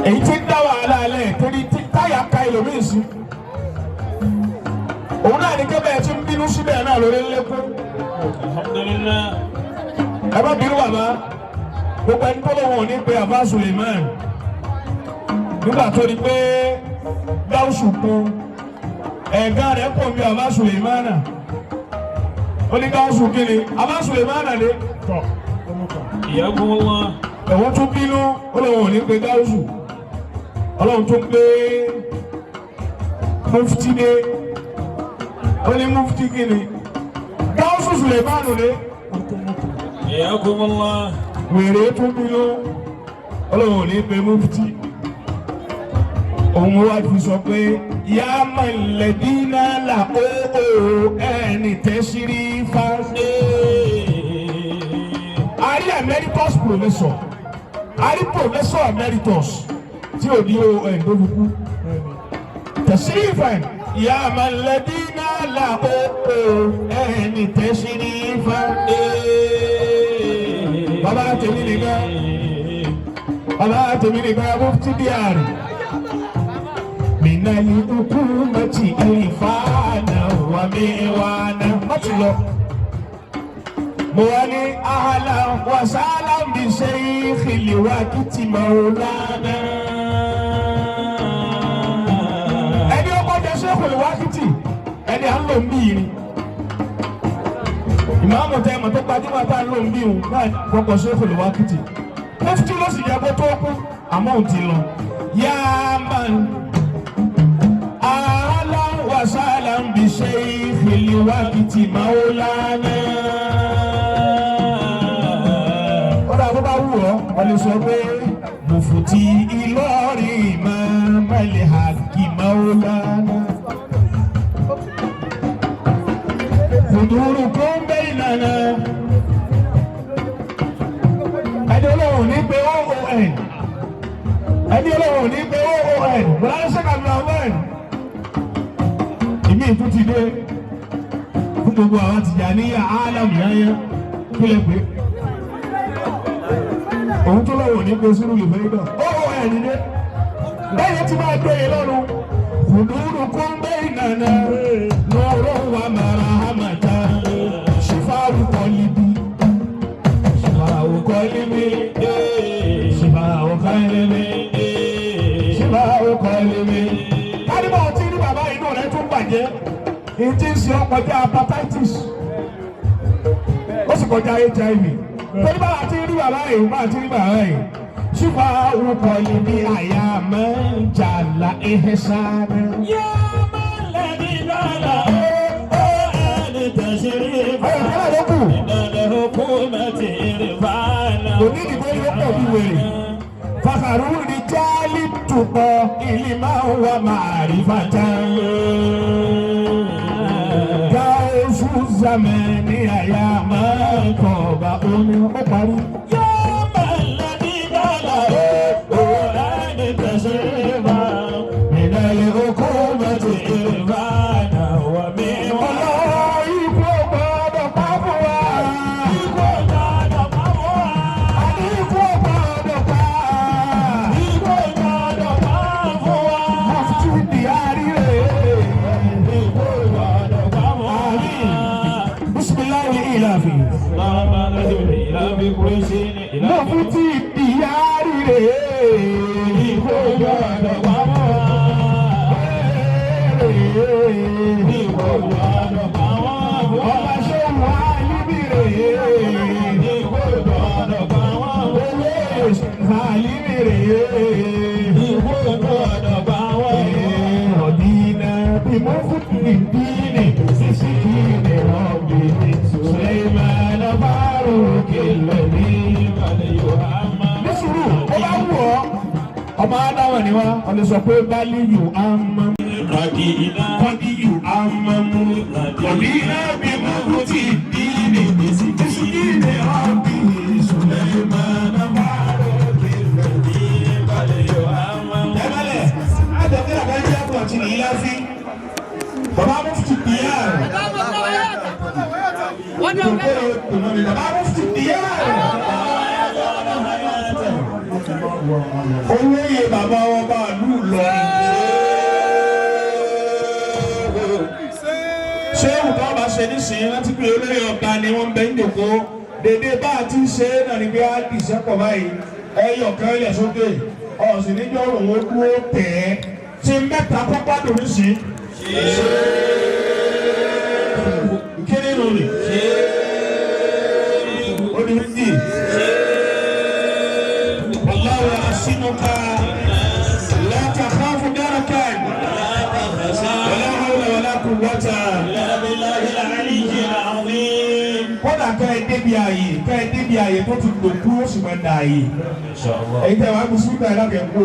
èyí tí ń dá wàhálà alẹ́ torí táyà ka ẹlòmíì sí òun náà ní kébẹ̀ tí ń bínú síbẹ̀ náà lórí lẹ́kún. Alhamdulillah. ẹ bá bínú bàbá gbogbo ẹni tó lọ́wọ́ ní pé àbá Suleiman nígbà tó di pé gáúsù kún ẹ̀gá rẹ̀ pọ̀ bí àbá Suleiman ó ní gáúsù kíni àbá Suleiman lé tọ̀ Iyakumullah. ẹ̀wọ́n tún bínú ó lọ́wọ́ ní pé gáúsù ọlọ́run tún pé mufti dé ó ní mufti kíni gáúsù Suleiman lé Iyakumullah. wèrè tún bínú ọlọ́run ní pé mufti òun wá fi sọ pé yá mọ̀lẹ́dínà làkókò ẹni tẹ́sírí fáṣẹ́. a rí emeritus professor a rí professor emeritus tí ò ní on tó fi kú tẹ̀sírí fáṣẹ́. yá mọ̀lẹ́dínà làkókò ẹni tẹ́sírí fáṣẹ́. bàbá tèmi nìkan bàbá tèmi nìkan mufti díàrì. من الحكومة إرفانا ومعوانا مطلع موالي أهلا وسهلا بشيخ الوقت مولانا ẹni ọkọ jẹ Sheikh al-Waqt ẹni à ń lò ń bí yìí ìmáàmù tẹ ẹmọ tó gbajúmọ̀ tá à ń lò ń bí òun náà kọ́kọ́ Sheikh al-Waqt mufti ló sì yẹ kó tó kú àmọ́ òun ti lọ yáa máa ń. وسهلا بشيخ الوقت مولانا. ọ̀rọ̀ àbúrò bá wù ọ́ wọ́n lè sọ pé mufti Ìlọrin Imam al-Haq مولانا. حضوركم بيننا. ẹni olóhùn ní pé OON ẹni olóhùn ní pé OON bùrọ̀ ṣẹ́kàlù àwọn ìmí ìtú ti dé fún gbogbo àwọn Tìjàníyà álámù yáyá kí lè pé òun tó lọ́wọ́ ní pé sínú lè fẹ́ náà ó ẹ̀rí dé bẹ́ẹ̀ tí máa gbé e lọ́rùn kùdúrú kún bẹ́ẹ̀ nànà lọ́rọ̀ wà màrà hàmàtà ṣìfàwù kọ́líbí ṣìfàwù kọ́líbí ṣìfàwù kọ́líbí ṣìfàwù kọ́líbí. kálíbà tí ní bàbá inú rẹ̀ tún bàjẹ́ ìdí ń ṣe ọkọjá hepatitis ó sì kọjá HIV torí bá àti rí bàbá yìí bá àti rí bàbá yìí ṣùgbọ́n orúkọ yìí ní àyà mẹ́jàlá ẹ̀hẹ́sánà. Yá máa lẹ́ni lọ́la ó ẹni tẹ̀sírí ayọ̀ kọ́lá ló kù. ìdánilẹ̀ hukumati irfana. òní ìdìbò yóò pọ̀ bí wèrè. fàkàrú ni jáálì tukọ̀ ìlú máa ń wá màrí fàtà. gáúsù zamani àyà máa kọ̀ bá omi ó parí. Yá máa lẹ́ni lọ́la ó ẹni tẹ̀sírí ìdánilẹ̀ hukumati irfana wà mí wá. Ikú gbọ́dọ̀ pa fún wa. Ikú gbọ́dọ̀ pa fún wa. Àní ikú gbọ́dọ̀ pa. Ikú gbọ́dọ̀ pa fún wa. Mufti Diari rẹ̀. Ikú gbọ́dọ̀ pa fún wa. Bismillahi ilafi. Mufti Diari rẹ̀. Ikú gbọ́dọ̀ pa fún wa. Ikú gbọ́dọ̀ pa wọ́n fún wa. Ọba ṣe wà níbí rẹ̀. Ikú gbọ́dọ̀ pa wọ́n fún wa. Àlíbí rẹ̀. Ikú gbọ́dọ̀ pa wọ́n fún wa. Ọ̀dínà bí Mufti Dini sísí ní ọ̀bì Suleiman Faruk lẹ́ni. Nísùúrù, ó bá wù ọ́. Ọmọ Adáwọ̀ ni wá, ọ lè sọ pé bálí yù á mọ́. Kọ́dí yù á mọ́ mú. Ọ̀dínà bí Mufti Dini sísí ní ọ̀bì Suleiman Faruk lẹ́ni. Ẹ̀mẹ́lẹ̀, àtẹ̀tẹ̀ àgbájá pọ̀ tí ní ilá sí. Bàbá Mufti Diari. Bàbá Mufti Diari. olóyè bàbá ọba ìlú Ìlọrin. ṣé ìwùdó ọba ṣe nísìnyí láti pé olóyè ọba ni wọ́n bẹ ń dòkó dédé bá a ti ṣe é náà ni pé a dì sẹ́pọ̀ báyìí ẹyọ kan ilẹ̀ sókè ọ̀sìn níjọ́ òun ó dúró tẹ̀ ẹ́ tí mẹ́ta pápá dòní sí. kíni nù ni ó ní méjì. Wallahu yahsinuka la takhafu darakan wala hawla wala quwwata illa billahil aliyyil azim. kódà ká ẹ débi ààyè tó ti dòkú ó sì máa dà ààyè. èyí tẹ̀ wá gbèsè ìgbà ẹ̀ lábẹ́ ń kó.